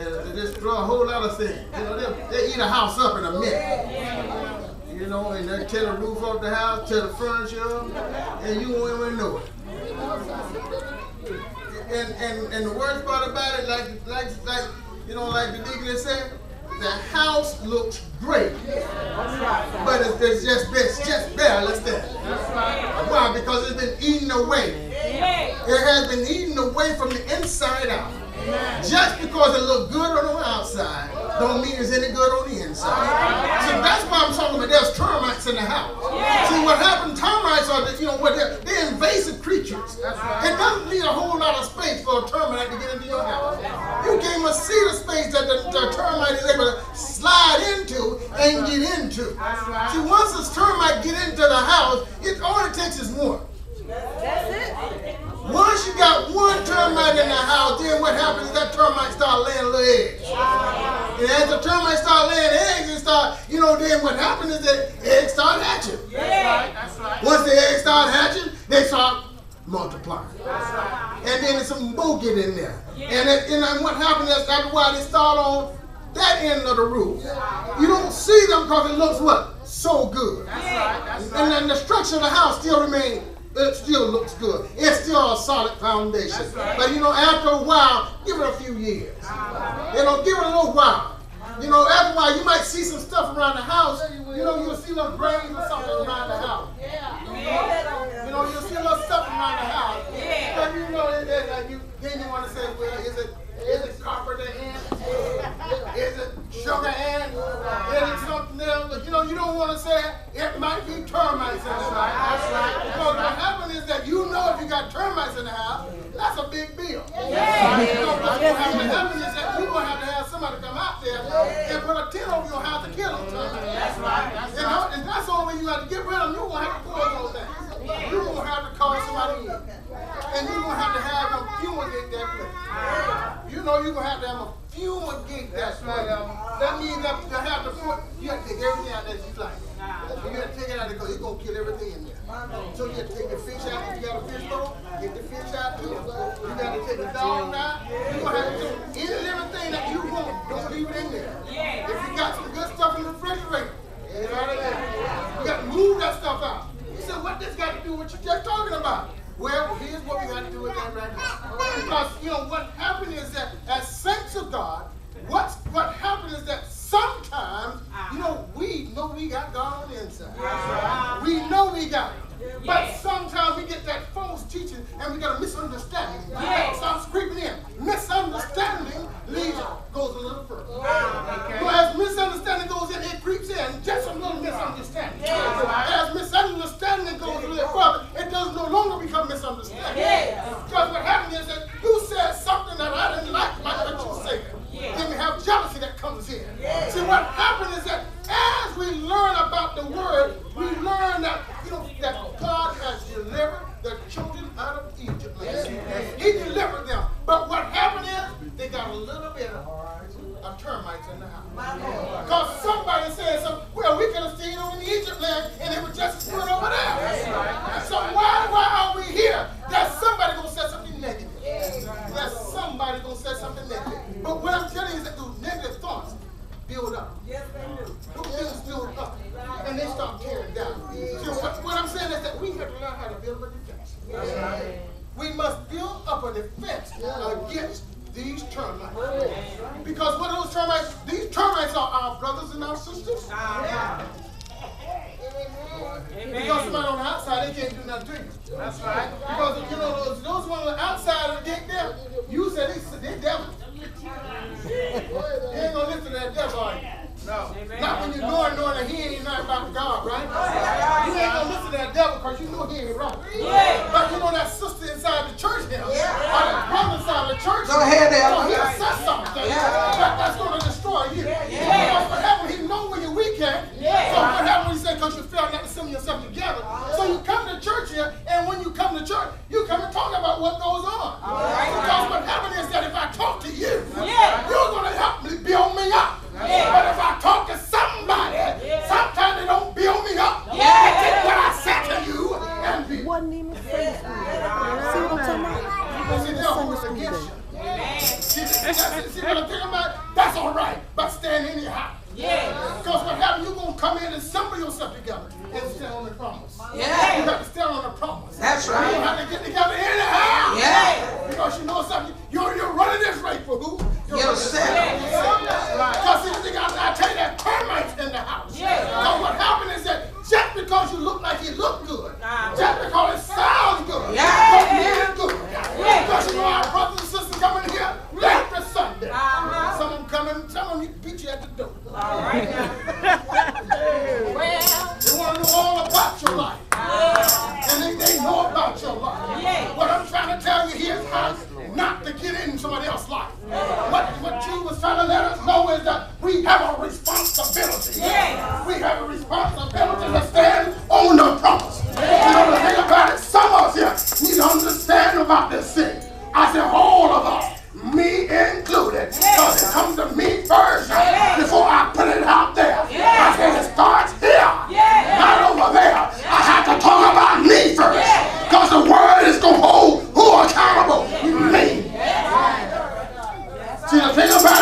and destroy a whole lot of things. You know, they eat a house up in a minute. You know, and they tear the roof off the house, tear the furniture up, and you won't even know it. And the worst part about it, like you know, like the deacon said, the house looks great, but it's just barely there. Why? Because it's been eaten away. It has been eaten away from the inside out. Just because it looks good on the outside, don't mean it's any good on the inside. So that's why I'm talking about there's termites in the house. See, what happened? Termites are, they're invasive creatures. It doesn't need a whole lot of space for a termite to get into your house. You can't even see the space that the termite is able to slide into and get into. See, once a termite get into the house, all it takes is one. That's it. Once you got one termite in the house, then what happens is that termite start laying little eggs. And as the termite start laying eggs, and then what happens is that eggs start hatching. That's right. Once the eggs start hatching, they start multiplying. And then some more get in there. And what happens is that's why they start on that end of the roof. You don't see them because it looks what? So good. And then the structure of the house still remains. It still looks good. It's still a solid foundation. But after a while, give it a few years. Give it a little while. After a while, you might see some stuff around the house. You'll see little grains or something around the house. You'll see little stuff around the house. But then you want to say, well, is it carpenter ant? Is it sugar ant? Is it something else? But you don't want to say it might be termites in the house. Because what happens is that if you got termites in the house, that's a big deal. What's going to happen is that you're going to have somebody come out there and put a tent over your house to kill them. That's right. And that's the only way you have to get rid of them. You're going to have to pull those things. You're going to have to call somebody in. And you're going to have to have them fumigate that place. You're going to have to have them fumigate that place. That means that you have to take everything out that you like. You got to take it out because it's going to kill everything in there. So you have to take the fish out. If you got a fish bowl, get the fish out too. You got to take the dog out. You're going to have to take any little thing that you want. Don't leave it in there. If you got some good stuff in the refrigerator, you got to move that stuff out. You said, what this got to do with what you just talking about? Well, here's what we got to do with that right now. Because, what happened is that as saints of God, what happened is that sometimes, we know we got God on the inside. We know we got it. But sometimes we get that false teaching and we got a misunderstanding. That starts creeping in. Misunderstanding goes a little further. So as misunderstanding goes in, it creeps in. Just a little misunderstanding. As misunderstanding goes a little further, it does no longer become misunderstanding. Because what happened is that you said something that I didn't like what you said. Then we have jealousy that comes in. See, what happened is that as we learn about the word, we learn that that God has delivered the children out of Egypt. He delivered them. But what happened is they got a little bit of termites in the house. Because somebody said, well, we could have stayed over in Egypt land and it was just as good over there. So why are we here? There's somebody going to say something negative. There's somebody going to say something negative. But what I'm telling you is that those negative thoughts build up. Yes, they do. Those things build up. And they start tearing down. So what I'm saying is that we have to learn how to build a defense. We must build up a defense against these termites. Because what are those termites? These termites are our brothers and our sisters. Because somebody on the outside, they can't do nothing to you. That's right. Because those ones on the outside of the gate there, you said they're devils. You ain't gonna listen to that devil, are you? No. Not when you're knowing that he ain't nothing about God, right? You ain't gonna listen to that devil because you know he ain't right. But that sister inside the church now, or that brother inside the church, go ahead there. He said something that's gonna destroy you. Because what happened, he know when you're weak at. So what happened when he said, because you failed not to assemble yourself together. So you come to church here, and when you come to church, you come and talk about what goes on. Because what happened is that if I talk to you, you're gonna help me build me up. But if I talk to somebody, sometimes they don't build me up. They take what I said to you and be. Wasn't even Sunday school. See what I'm talking about? See, they'll hold it against you. See what I'm talking about? stand anyhow. Because what happens, you're going to come in and assemble yourself together and stand on the promise. You have to stand on the promise. That's right. You don't have to get together anyhow. Because you know something, you're running this race for who? Yourself. Because I tell you, that termites in the house. Because what happened is that just because you look like you look good, just because it sounds good, don't mean it's good. Because you know our brothers and sisters coming here every Sunday. Some of them coming, some of them beat you at the door. They want to know all about your life. And they know about your life. What I'm trying to tell you here is how not to get in somebody else's life. What you was trying to let us know is that we have a responsibility. We have a responsibility to stand on the promise. You know the thing about it, some of us here need to understand about this thing. I said all of us, me included, because it comes to me first before I put it out there. I said it starts here, not over there. I have to talk about me first, because the word is going to hold who accountable? Me. See, the thing about